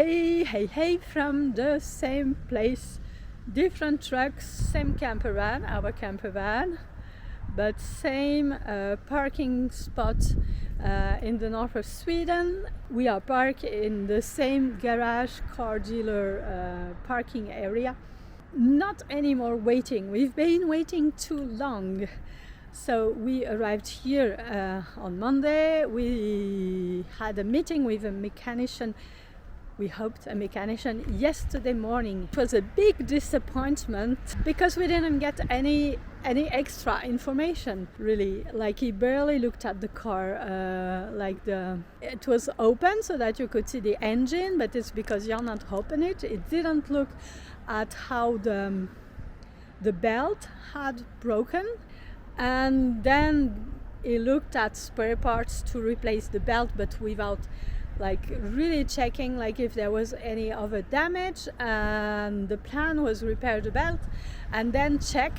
Hey from the same place, different trucks, same camper van, our camper van, but same parking spot in the north of Sweden. We are parked in the same garage car dealer parking area. Not anymore waiting, we've been waiting too long. So we arrived here on Monday. We had a meeting with a mechanician. We hoped a mechanician yesterday morning. It was a big disappointment because we didn't get any extra information really. Like he barely looked at the car. It was open so that you could see the engine, but it's because Jan had opened it. It didn't look at how the belt had broken, and then he looked at spare parts to replace the belt, but without really checking if there was any other damage. And the plan was repair the belt and then check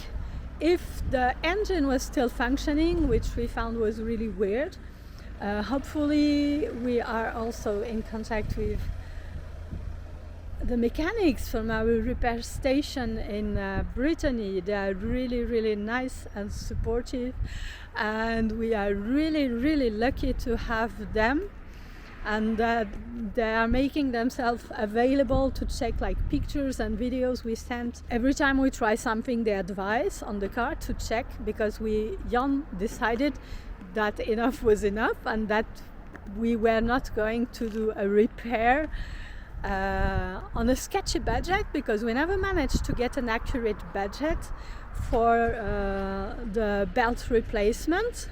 if the engine was still functioning, which we found was really weird. Hopefully we are also in contact with the mechanics from our repair station in Brittany. They are really nice and supportive, and we are really lucky to have them, and they are making themselves available to check pictures and videos we sent. Every time we try something, they advise on the car to check, because Jan decided that enough was enough and that we were not going to do a repair on a sketchy budget, because we never managed to get an accurate budget for the belt replacement.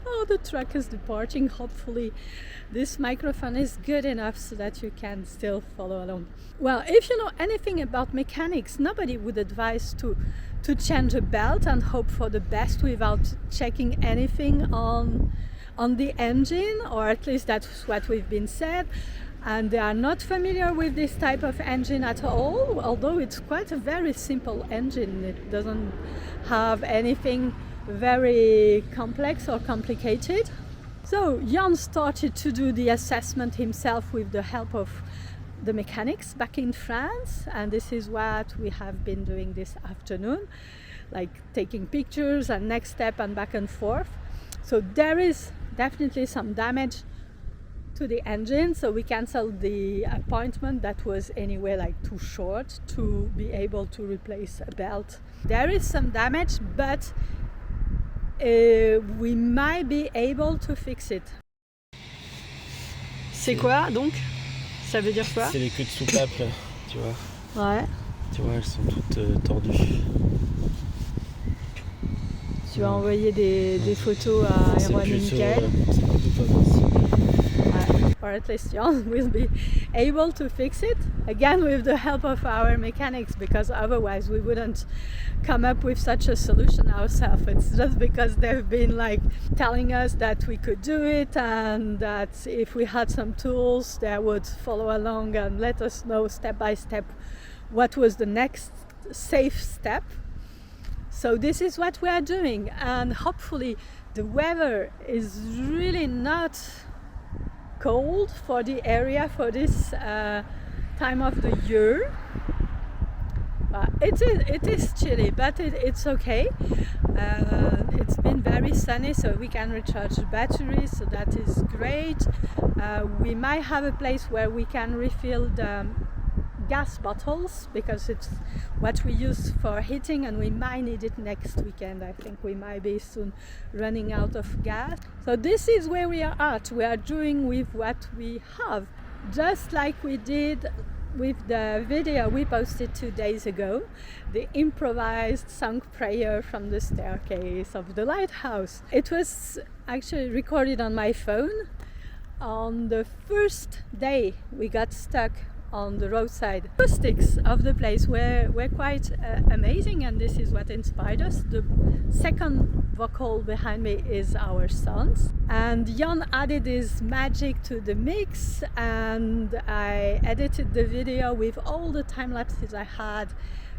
Oh, the truck is departing. Hopefully this microphone is good enough so that you can still follow along. Well, if you know anything about mechanics, nobody would advise to change a belt and hope for the best without checking anything on the engine, or at least that's what we've been said. And they are not familiar with this type of engine at all, although it's quite a very simple engine. It doesn't have anything very complex or complicated. So Jan started to do the assessment himself with the help of the mechanics back in France, and this is what we have been doing this afternoon, taking pictures and next step and back and forth. So there is definitely some damage to the engine, so we canceled the appointment that was anyway too short to be able to replace a belt. There is some damage, but we might be able to fix it. C'est quoi donc? Ça veut dire quoi? C'est les queues de soupape là, tu vois. Ouais. Tu vois, elles sont toutes tordues. Tu vas envoyer des photos à Erwan et Michael. Or at least Jan will be able to fix it, again with the help of our mechanics, because otherwise we wouldn't come up with such a solution ourselves. It's just because they've been telling us that we could do it, and that if we had some tools they would follow along and let us know step by step what was the next safe step. So this is what we are doing, and hopefully the weather is really not cold for the area for this time of the year. It is chilly, but it's okay. It's been very sunny, so we can recharge the battery, so that is great. We might have a place where we can refill the gas bottles, because it's what we use for heating, and we might need it next weekend. I think we might be soon running out of gas. So this is where we are at. We are doing with what we have, just like we did with the video we posted 2 days ago, the improvised song prayer from the staircase of the lighthouse. It was actually recorded on my phone. On the first day we got stuck on the roadside. Acoustics of the place were quite amazing, and this is what inspired us. The second vocal behind me is our son's, and Jan added his magic to the mix, and I edited the video with all the time lapses I had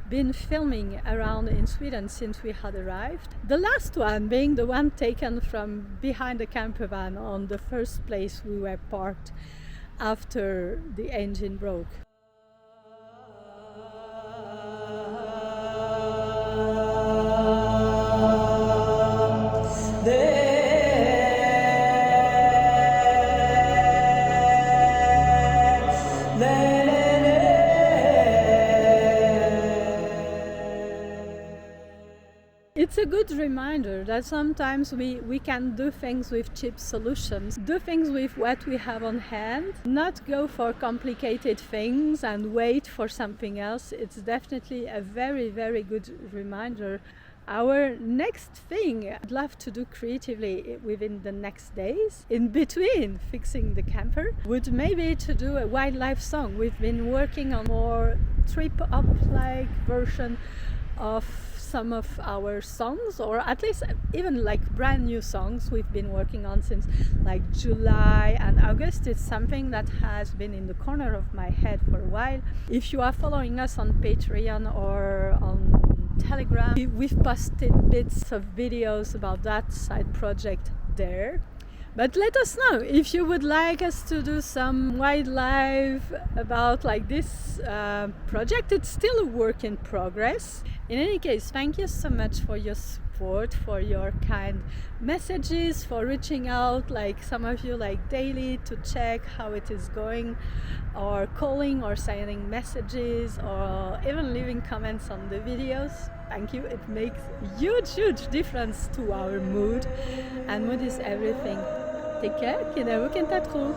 been filming around in Sweden since we had arrived. The last one being the one taken from behind the camper van on the first place we were parked after the engine broke. It's a good reminder that sometimes we can do things with cheap solutions, do things with what we have on hand, not go for complicated things and wait for something else. It's definitely a very, very good reminder. Our next thing I'd love to do creatively within the next days, in between fixing the camper, would maybe to do a wildlife song. We've been working on more trip-up-like version of some of our songs, or at least even like brand new songs we've been working on since like July and August. It's something that has been in the corner of my head for a while. If you are following us on Patreon or on Telegram, we've posted bits of videos about that side project there. But let us know if you would like us to do some wildlife about like this project. It's still a work in progress. In any case, thank you so much for your support, for your kind messages, for reaching out, like some of you like daily to check how it is going, or calling or sending messages, or even leaving comments on the videos. Thank you. It makes huge difference to our mood, and mood is everything. Take care, kinavo kentatru.